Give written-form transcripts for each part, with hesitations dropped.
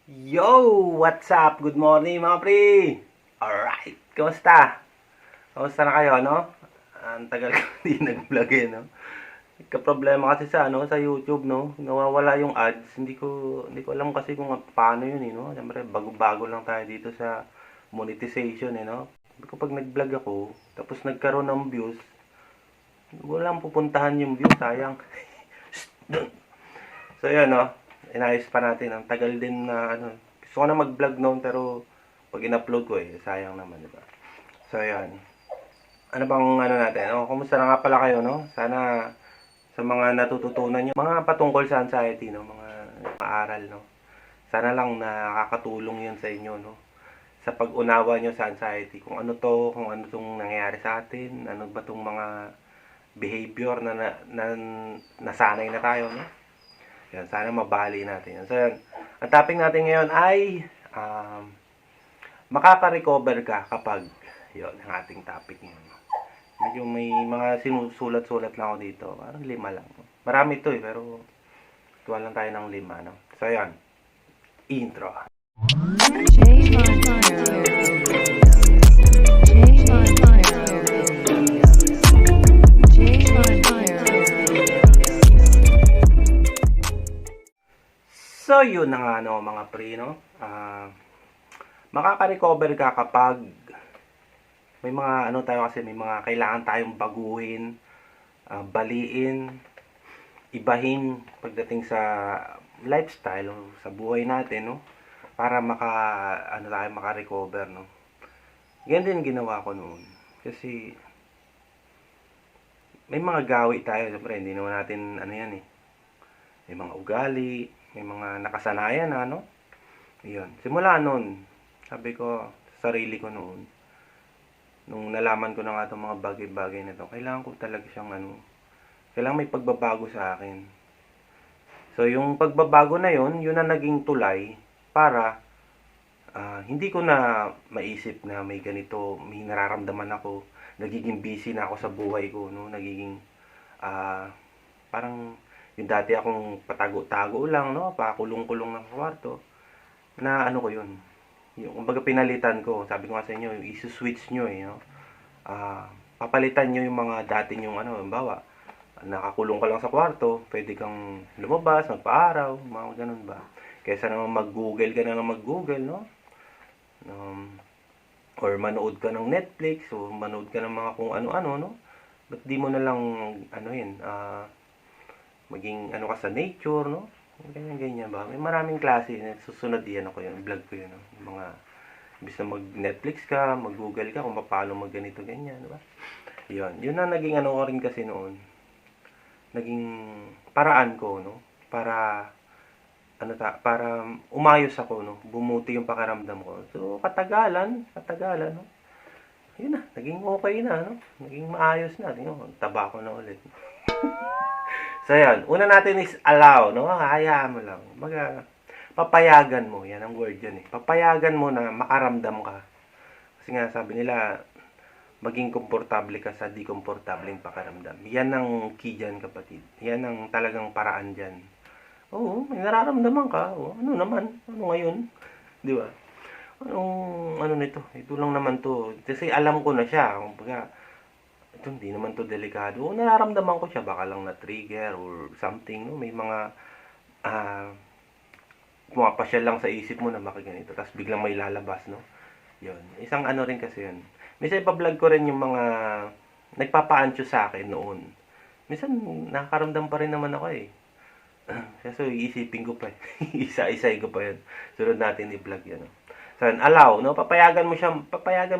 Yo! What's up? Good morning mga pre! Alright! Kamusta? Kamusta na kayo, no? Ang tagal ko hindi nag-vlog no? Nagka-problema kasi sa YouTube, no? Nawawala yung ads. Hindi ko alam kasi kung paano yun, no? Siyempre, bago-bago lang tayo dito sa monetization, no? Kapag nag-vlog ako, tapos nagkaroon ng views, walang pupuntahan yung views, sayang. So, yun, no? Inayos pa natin. Ang tagal din na, gusto ko na mag-vlog noon, pero pag in-upload ko, sayang naman, di ba? So, yan. Ano bang, natin? Kumusta na nga pala kayo, no? Sana, sa mga natututunan nyo, mga patungkol sa anxiety, no? Mga aral, no? Sana lang nakakatulong yun sa inyo, no? Sa pag-unawa nyo sa anxiety. Kung ano tong nangyayari sa atin, ano ba tong mga behavior na nasanay na tayo, no? Yan, sana mabali natin. So, yan. Ang topic natin ngayon ay makaka-recover ka kapag yon ang ating topic ngayon. Medyo may mga sinusulat-sulat lang ako dito. Parang 5 lang. Marami ito pero tuwa lang tayo ng 5, no? So, yan. Intro. So, yun na nga, no, mga pre, no? Makaka-recover ka kapag may mga tayo kasi may mga kailangan tayong baguhin, baliin, ibahin pagdating sa lifestyle o sa buhay natin, no? Para maka-recover, no? Yan din ginawa ko noon. Kasi may mga gawi tayo, siyempre hindi naman natin yan eh. May mga ugali, may mga nakasanayan no? Yun. Simula noon, sabi ko sa sarili ko noon, nung nalaman ko na nga itong mga bagay-bagay na to, kailangan ko talaga siyang kailangan may pagbabago sa akin. So, yung pagbabago na yun na naging tulay para hindi ko na maisip na may ganito, may nararamdaman ako, nagiging busy na ako sa buhay ko, no? Nagiging parang yung dati akong patago-tago lang, no? Pakulong-kulong ng kwarto. Na ko yun. Yung kumbaga pinalitan ko. Sabi ko nga sa inyo, i-switch nyo no? Papalitan nyo yung mga dati yung bawa, nakakulong ka lang sa kwarto, pwede kang lumabas, magpa-araw, mga ganun ba. Kaysa naman mag-google ka na ng mag-google, no? Or manood ka ng Netflix, o manood ka ng mga kung ano-ano, no? Ba't di mo na lang, maging ka sa nature, no? Ganyan ba? May maraming klase. Susunod yan ako yun. Vlog ko yun, no? Yung mga, imbis na mag-Netflix ka, mag-Google ka, kung paano mag-ganito, ganyan, di ba? Yun na naging ko rin kasi noon. Naging paraan ko, no? Para, para umayos ako, no? Bumuti yung pakiramdam ko. So, katagalan, no? Yun na, naging okay na, no? Naging maayos na. Tingnan, taba ko na ulit. So, yan. Una natin is allow, no? Hayaan mo lang. Papayagan mo. Yan ang word yun, eh. Papayagan mo na makaramdam ka. Kasi nga, sabi nila, maging komportable ka sa di komportableng pakiramdam. Yan ang key dyan, kapatid. Yan ang talagang paraan dyan. Oo, may nararamdaman ka. Oo, ano naman? Ano ngayon? Di ba? Anong, nito? Ito lang naman to. Kasi alam ko na siya. Kumbaga, ito hindi naman to delikado. Nararamdaman ko siya, baka lang na-trigger or something, no? May mga pumapasyal lang sa isip mo na makaganito, tapos biglang may lalabas, no? Yun. Isang rin kasi yun. Minsan ipa-vlog ko rin yung mga nagpapa-anxious sa akin noon. Minsan nakakaramdam pa rin naman ako eh. So, iisipin ko pa eh. Isa-isay ko pa yun. Sunod natin i-vlog yun, no? So, allow, no? Papayagan mo yung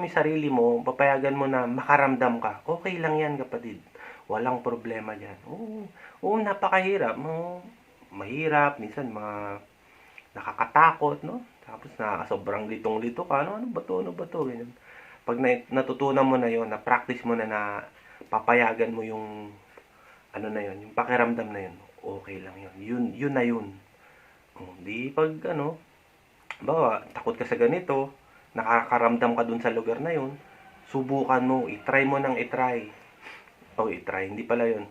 sarili mo, papayagan mo na makaramdam ka. Okay lang yan, kapatid. Walang problema dyan. Oo, napakahirap. Mahirap, minsan mga nakakatakot, no? Tapos sobrang litong-lito ka, ano ba to? Ganyan. Pag natutunan mo na yon, na-practice mo na papayagan mo yung yung pakiramdam na yun, okay lang yun na yun. Di pag bawa, takot ka sa ganito, nakakaramdam ka dun sa lugar na yun, subukan mo, i-try mo nang i-try. I-try, hindi pala yun.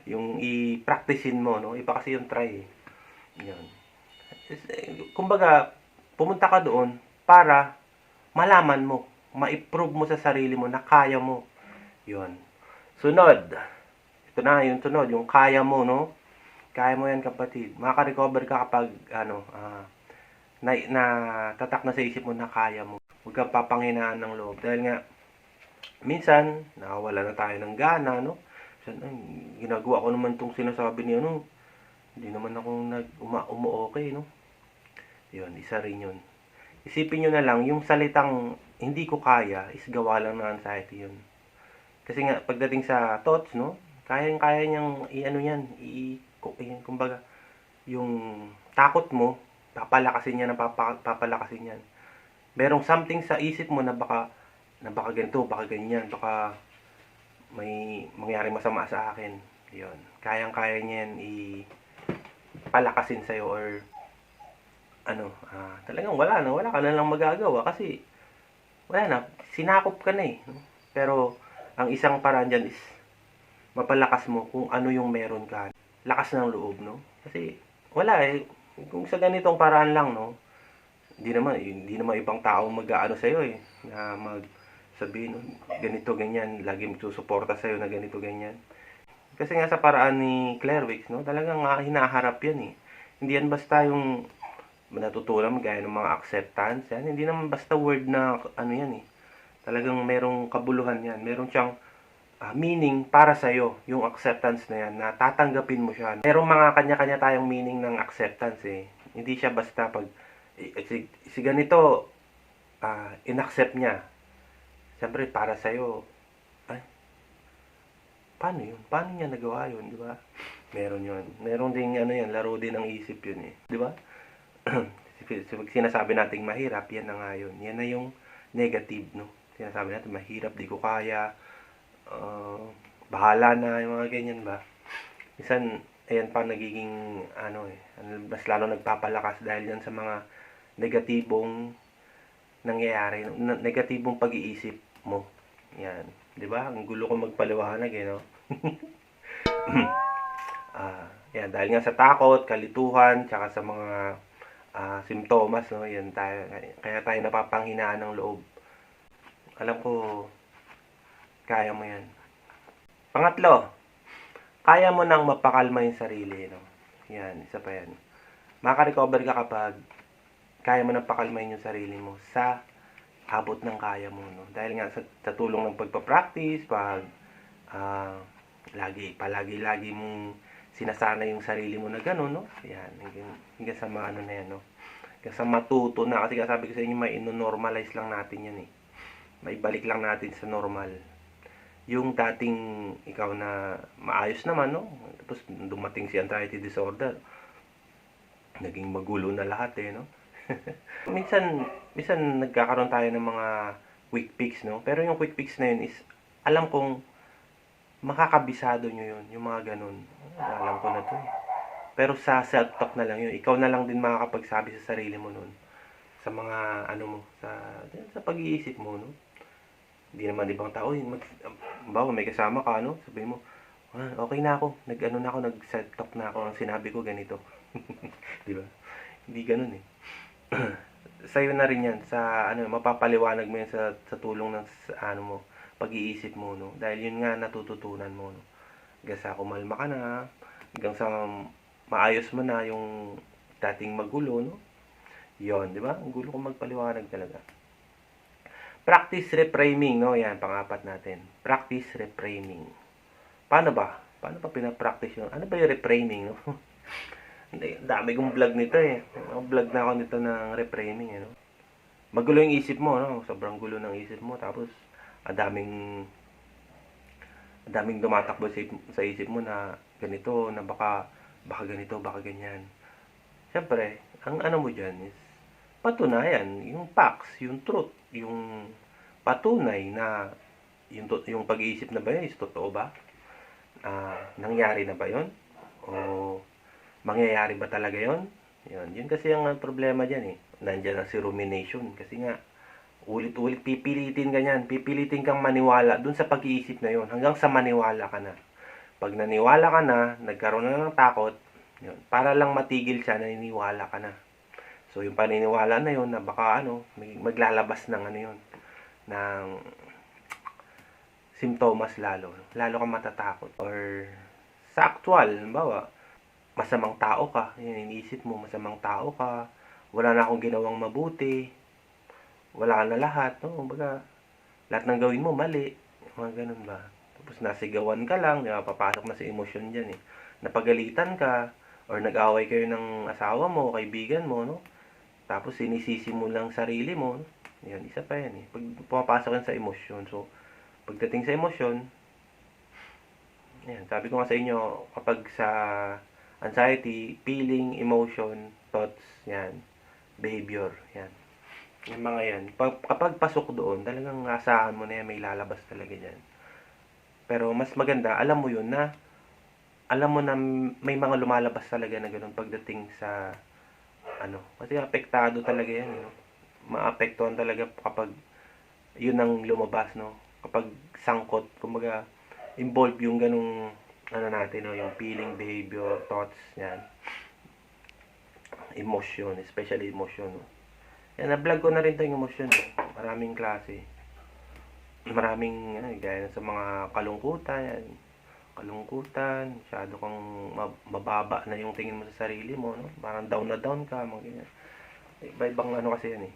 Yung i-practicein mo, no? Iba kasi yung try. Yan. kumbaga, pumunta ka doon para malaman mo, ma-improve mo sa sarili mo na kaya mo. Yun. Sunod. Ito na, yung sunod, yung kaya mo, no? Kaya mo yan, kapatid. Makaka-recover ka kapag, tatak na sa isip mo na kaya mo. Huwag kang papanghinaan ng loob. Dahil nga, minsan, nakawala na tayo ng gana, no? Minsan, ay, ginagawa ko naman itong sinasabi niya, no? Hindi naman akong umu-okay, no? Yun, isa rin yun. Isipin nyo na lang, yung salitang hindi ko kaya is gawa lang ng anxiety yun. Kasi nga, pagdating sa thoughts, no? Kayang-kaya niyang kumbaga, yung takot mo, papalakasin niya papalakasin yan. Merong something sa isip mo na baka ganito, baka ganyan, baka may mangyari masama sa akin. Yun. Kayang-kaya niya yan palakasin sa'yo or talagang wala ka na lang magagawa kasi wala na, sinakop ka na eh. Pero ang isang paraan dyan is mapalakas mo kung ano yung meron ka. Lakas ng loob, no? Kasi wala eh. Kung sa ganitong paraan lang, no? Hindi naman ibang tao mag-aano sa'yo eh. Na sabihin, ganito, ganyan. Lagi magsusuporta sa'yo na ganito, ganyan. Kasi nga sa paraan ni Claire Wicks, no? Talagang hinaharap yan eh. Hindi yan basta yung natutunan gaya ng mga acceptance. Yan. Hindi naman basta word na yan eh. Talagang merong kabuluhan yan. Meron siyang meaning para sa'yo, yung acceptance na yan, na tatanggapin mo siya. Merong mga kanya-kanya tayong meaning ng acceptance eh. Hindi siya basta pag, si ganito, in-accept niya. Siyempre, para sa'yo, paano yun? Paano niya nagawa yun, di ba? Meron yun. Meron ding, yan, laro din ng isip yun eh. Di ba? Pag sinasabi nating mahirap, yan na nga yun. Yan na yung negative, no? Sinasabi natin, mahirap, di ko kaya, bahala na, yung mga ganyan ba. Minsan, ayan pa nagiging, mas lalo nagpapalakas dahil yan sa mga negatibong nangyayari, negatibong pag-iisip mo. Yan. Di ba? Ang gulo ko magpaliwanag eh, no? Yan, dahil nga sa takot, kalituhan, tsaka sa mga simptomas, no? Yan kaya tayo napapanghinaan ng loob. Alam ko, kaya mo yan. Pangatlo, kaya mo nang mapakalma yung sarili, no? Yan, isa pa yan. Makaka-recover ka kapag kaya mo nang pakalmahin yung sarili mo sa abot ng kaya mo, no? Dahil nga sa tulong ng pagpa-practice, palagi mong sinasana yung sarili mo na gano'n, no? Yan, hanggang sa na yan, no? Hanggang sa matuto na, kasi sabi ko sa inyo, may ino-normalize lang natin yan, eh. May balik lang natin sa normal. Yung dating ikaw na maayos naman, no? Tapos dumating si anxiety disorder. Naging magulo na lahat, eh, no? minsan nagkakaroon tayo ng mga quick fix, no? Pero yung quick fix na yun is, alam kong makakabisado nyo yun, yung mga ganun. Alam ko na to eh. Pero sa self-talk na lang yun. Ikaw na lang din makakapagsabi sa sarili mo nun. Sa mga, sa pag-iisip mo, no? Hindi naman ibang tao, may kasama ka, no? Sabihin mo, okay na ako, nag-self-talk na ako, ang sinabi ko ganito. Di ba? Hindi ganun eh. Sa'yo na rin yan, mapapaliwanag mo yan sa tulong ng, pag-iisip mo, no? Dahil yun nga natututunan mo, no? Hanggang sa kumalma ka na, hanggang sa maayos mo na yung dating magulo, no? Yon, di ba? Ang gulo kong magpaliwanag talaga. Practice reframing, no? Yan, pang-apat natin. Practice reframing. Paano ba? Paano pa pinapractice yun? Ano ba yung reframing, no? Dami kong vlog nito eh. Vlog na ako nito ng reframing, no? Magulo yung isip mo, no? Sobrang gulo ng isip mo. Tapos, daming dumatakbo sa isip mo na ganito, na baka ganito, baka ganyan. Siyempre, ang mo dyan is patunayan, yung facts, yung truth, yung patunay na yung pag-iisip na ba yun is totoo ba? Nangyari na ba yun? O mangyayari ba talaga yun? Yun kasi ang problema dyan eh. Nandiyan na si rumination. Kasi nga, ulit-ulit pipilitin kang maniwala dun sa pag-iisip na yun. Hanggang sa maniwala ka na. Pag naniwala ka na, nagkaroon na ng takot, yun, para lang matigil siya, naniniwala ka na. So, yung paniniwala na yun na baka may maglalabas ng yun, ng simptomas lalo. Lalo kang matatakot. Or, sa actual, halimbawa, masamang tao ka. Yan, iniisip mo, masamang tao ka. Wala na akong ginawang mabuti. Wala na lahat. No? Kumbaga, lahat ng gawin mo, mali. Mga ganun ba? Tapos nasigawan ka lang, di ba? Papasok na sa emosyon dyan eh. Napagalitan ka, or nag-away kayo ng asawa mo, kaibigan mo, no? Tapos sinisisi mo lang sarili mo, no? Yan, isa pa yan eh. Pag pumapasok yan sa emosyon. So, pagdating sa emosyon, yan, sabi ko nga sa inyo, kapag sa anxiety, feeling, emotion, thoughts, yan, behavior, yan. Yung mga yan, kapag pasok doon, talagang asahan mo na yan, may lalabas talaga dyan. Pero mas maganda, alam mo yun na, alam mo na may mga lumalabas talaga na ganun pagdating sa, kasi apektado talaga yan, no? Maapektuhan talaga kapag yun ang lumabas, no? Kapag sangkot, kumbaga, involve yung ganung, natin, no? Yung feeling, behavior, thoughts, yan. Emotion, especially emotion, no? Yan, na-vlog ko na rin ito yung emotion, no? Maraming klase. Maraming, gaya sa mga kalungkutan, yan. Kalungkutan, masyado kang mababa na yung tingin mo sa sarili mo, no? Parang down na down ka, mga ganyan. Iba-ibang kasi yan eh.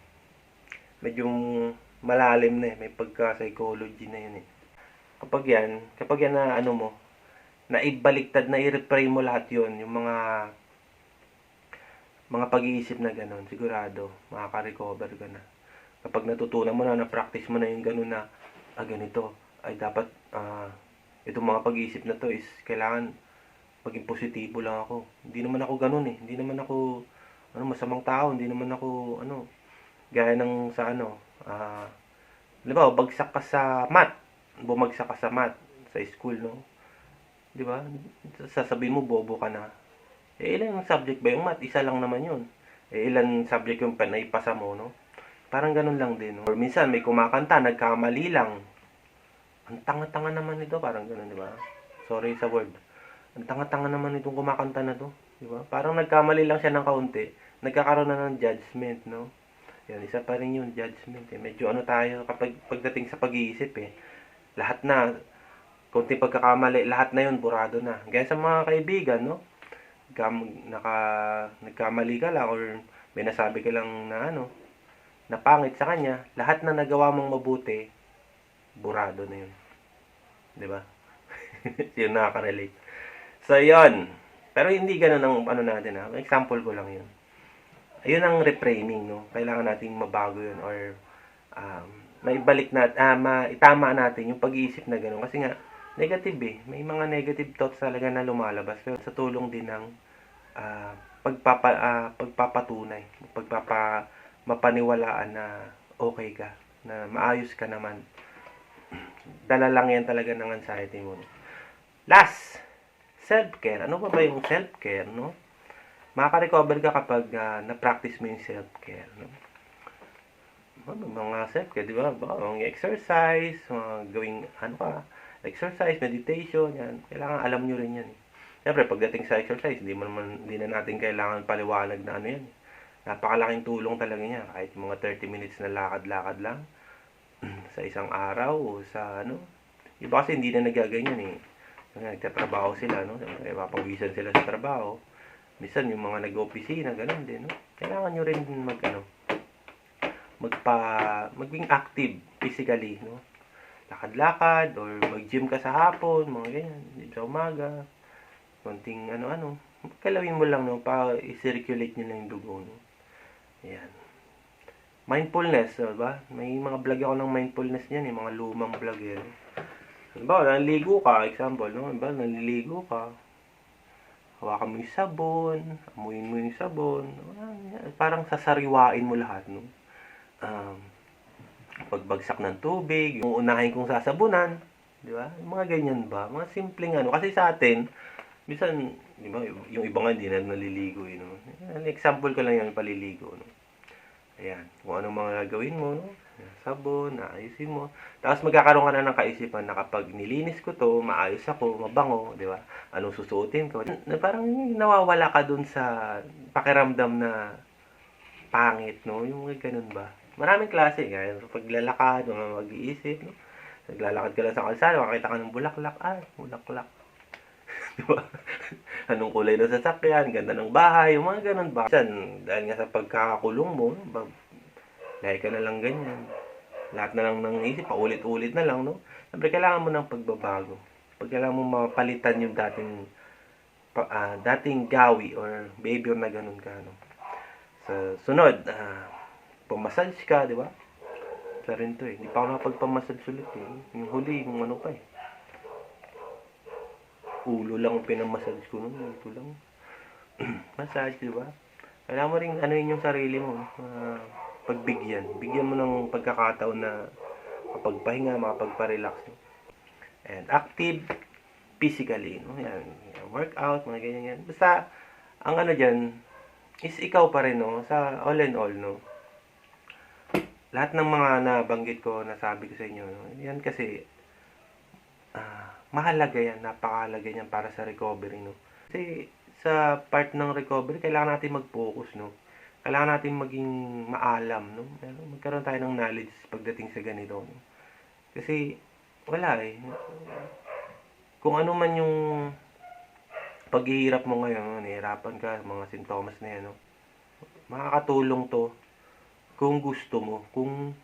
Medyo malalim na eh, may pagka-psychology na yun eh. Kapag yan na mo, na ibaliktad, na i-reframe mo lahat yun, yung mga pag-iisip na gano'n, sigurado, makaka-recover ka na. Kapag natutunan mo na, na-practice mo na yung gano'n na, ganito, ay dapat, itong mga pag-iisip na to is, kailangan maging positibo lang ako. Hindi naman ako gano'n eh. Hindi naman ako, masamang tao. Hindi naman ako, gaya ng sa di ba, bagsak ka sa math. Bumagsak ka sa math, sa school, no? Di ba? Sasabihin mo, bobo ka na. Ilang subject ba yung math? Isa lang naman yun. Ilan subject yung naipasa mo, no? Parang ganun lang din, no? Or minsan, may kumakanta, nagkamali lang. Ang tanga-tanga naman nito, parang ganun, di ba? Sorry sa word. Ang tanga-tanga naman itong kumakanta na to, di ba? Parang nagkamali lang siya ng kaunti. Nagkakaroon na ng judgment, no? Yan, isa pa rin yung judgment, eh. Medyo tayo, kapag pagdating sa pag-iisip, eh. Lahat na, konting pagkakamali, lahat na yun, burado na. Gaya sa mga kaibigan, no? Nagkamali ka lang, or may nasabi ka lang na na pangit sa kanya, lahat na nagawa mong mabuti, burado na yun. Di ba? Yun nakaka-relate. So, yun. Pero hindi ganun ang natin, ha. Example ko lang yun. Ayun ang reframing, no? Kailangan nating mabago yun, or maibalik itama natin yung pag-iisip na gano'n. Kasi nga, negative eh. May mga negative thoughts talaga na lumalabas. Pero sa tulong din ng pagpapatunay, mapaniwalaan na okay ka, na maayos ka naman. Dala lang yan talaga ng anxiety mo. Last, self-care. Ano ba yung self-care, no? Makaka-recover ka kapag na-practice mo yung self-care, no? Mga self-care, di ba? Mga exercise, gawing exercise, meditation, yan. Kailangan alam nyo rin yan. Siyempre, pagdating sa exercise, hindi na natin kailangan paliwanag na yan. Napakalaking tulong talaga niya. Kahit mga 30 minutes na lakad-lakad lang sa isang araw o sa iba kasi hindi na nagaganyan eh. Nagtatrabaho sila, no? Papawisan sila sa trabaho. Minsan yung mga nag-opisina, ganun din, no? Kailangan nyo rin maging active physically, no? Lakad-lakad, or mag-gym ka sa hapon, mga ganyan, gym sa umaga, konting kalawin mo lang, no? I-circulate nyo lang yung dugo, no? Ayan. Mindfulness, ba? May mga vlog ako ng mindfulness niyan, mga lumang vlog yan. Halimbawa, naliligo ka, example, no? Halimbawa, naliligo ka, hawakan mo yung sabon, amuyin mo yung sabon, parang sasariwain mo lahat, no? Pagbagsak ng tubig, yung unahin kong sasabunan, di ba? Mga ganyan ba? Mga simpleng kasi sa atin, minsan, di ba, yung iba nga hindi na naliligo, no? Example ko lang yung paliligo, no? Ayan, kung anong mga gagawin mo, no? Sabon, naayusin mo. Tapos magkakaroon ka na ng kaisipan na kapag nilinis ko to, maayos ako, mabango, di ba? Anong susuotin ko? Parang nawawala ka dun sa pakiramdam na pangit, no? Yung mga ganun ba? Maraming klase, kaya paglalakad, mga mag-iisip, no? Naglalakad ka lang sa kalsada, makakita ka ng bulaklak, bulaklak. Di ba? Anong kulay ng sasakyan, ganda ng bahay, yung mga ganun ba? Minsan, dahil nga sa pagkakakulong mo, dahil ka na lang ganyan. Lahat na lang ng isip, paulit-ulit na lang, no? Siyempre, kailangan mo ng pagbabago. Pag kailangan mo mapalitan yung dating gawi or behavior na ganun ka, no? Sa sunod, pumassage ka, di ba? Isa rin to eh. Hindi pa ako nakapagpamassage ulit eh. Yung huli, yung ano pa eh. Ulo lang pinamassage ko nun. Ito lang. Massage, di ba? Kailangan mo rin anuin yung sarili mo. Pagbigyan. Bigyan mo ng pagkakataon na makapagpahinga, makapagpa-relax. And active physically. No? Yan. Workout, mga ganyan. Basta, ang ano dyan, is ikaw pa rin, no? Sa all in all, no? Lahat ng mga nabanggit ko, nasabi ko sa inyo, no? Yan kasi, mahalaga yan, napakahalaga yan para sa recovery, no? Kasi, sa part ng recovery, kailangan natin mag-focus, no? Kailangan natin maging maalam, no? Magkaroon tayo ng knowledge pagdating sa ganito, no? Kasi, wala eh. Kung ano man yung paghihirap mo ngayon, nahihirapan ka, mga sintomas na yan, no? Makakatulong to kung gusto mo, kung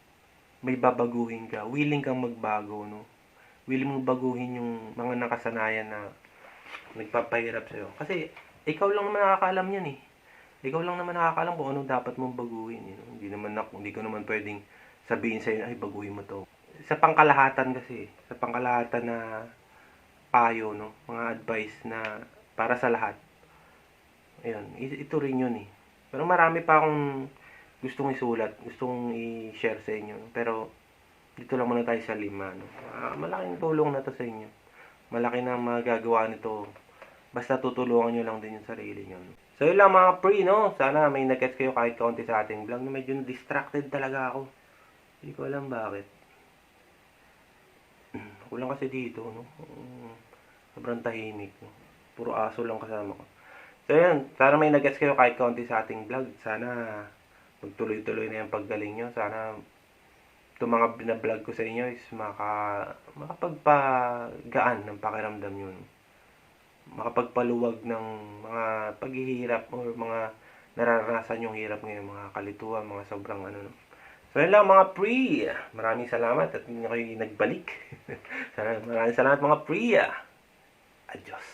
may babaguhin ka, willing kang magbago, no? Willing mong baguhin yung mga nakasanayan na nagpapahirap sa'yo. Kasi, ikaw lang naman nakakaalam yan eh. Ikaw lang naman nakakaalam kung anong dapat mong baguhin. You know? Hindi ko naman pwedeng sabihin sa'yo, ay, baguhin mo to. Sa pangkalahatan kasi, sa pangkalahatan na payo, no? Mga advice na para sa lahat. Ayun, ito rin yun eh. Pero marami pa akong gustong isulat, gustong i-share sa inyo. Pero, dito lang muna tayo sa 5. No? Malaking tulong na to sa inyo. Malaki na magagawa nito. Basta tutulungan nyo lang din yung sarili nyo. No? So, yun lang mga pre, no? Sana may nag-gets kayo kahit kaunti sa ating vlog. Medyo distracted talaga ako. Hindi ko alam bakit. Ako lang kasi dito, no? Sobrang tahimik, no? Puro aso lang kasama ko. So, yun. Sana may nag-gets kayo kahit kaunti sa ating vlog. Sana magtuloy-tuloy na yung paggaling nyo. Sana itong mga binablog ko sa inyo is makapagpagaan ng pakiramdam nyo. Makapagpaluwag ng mga paghihirap o mga nararanasan yung hirap ngayon, mga kalituhan, mga sobrang ano. No? So, yun lang mga pre. Maraming salamat at hindi na kayo nagbalik. Maraming salamat mga pre. Adios.